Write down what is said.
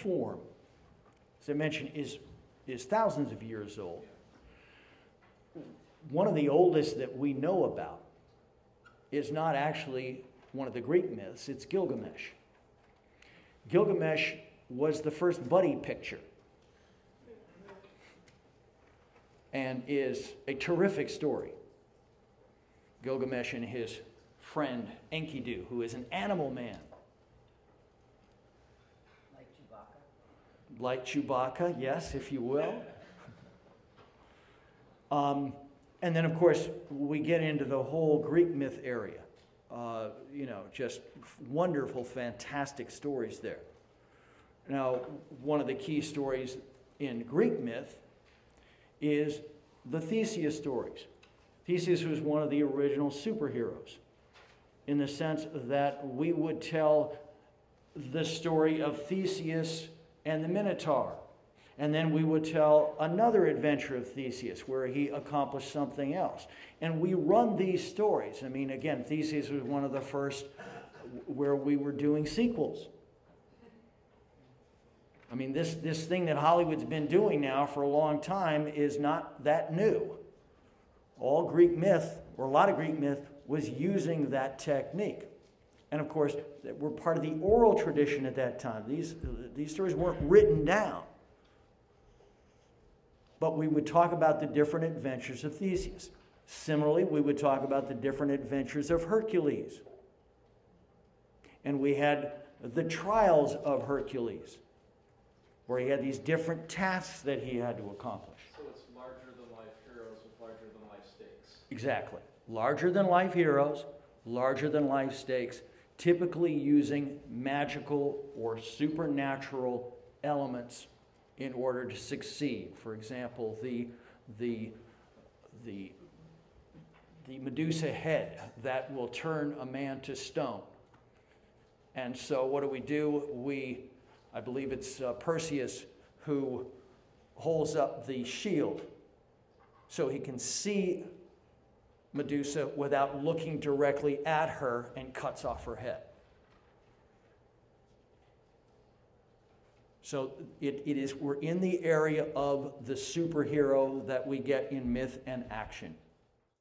form, as I mentioned, is thousands of years old. One of the oldest that we know about is not actually one of the Greek myths, it's Gilgamesh. Gilgamesh was the first buddy picture and is a terrific story. Gilgamesh and his friend Enkidu, who is an animal man. Like Chewbacca, yes, if you will. And then, of course, we get into the whole Greek myth area. Just wonderful, fantastic stories there. Now, one of the key stories in Greek myth is the Theseus stories. Theseus was one of the original superheroes in the sense that we would tell the story of Theseus and the Minotaur. And then we would tell another adventure of Theseus where he accomplished something else. And we run these stories. I mean, again, Theseus was one of the first where we were doing sequels. I mean, this thing that Hollywood's been doing now for a long time is not that new. All Greek myth, or a lot of Greek myth, was using that technique. And of course, we're part of the oral tradition at that time. These stories weren't written down. But we would talk about the different adventures of Theseus. Similarly, we would talk about the different adventures of Hercules. And we had the trials of Hercules, where he had these different tasks that he had to accomplish. So it's larger-than-life heroes with larger-than-life stakes. Exactly. Larger-than-life heroes, larger-than-life stakes, typically using magical or supernatural elements in order to succeed. For example, the Medusa head that will turn a man to stone. And so what do? I believe it's Perseus who holds up the shield so he can see Medusa without looking directly at her and cuts off her head. So we're in the area of the superhero that we get in myth and action.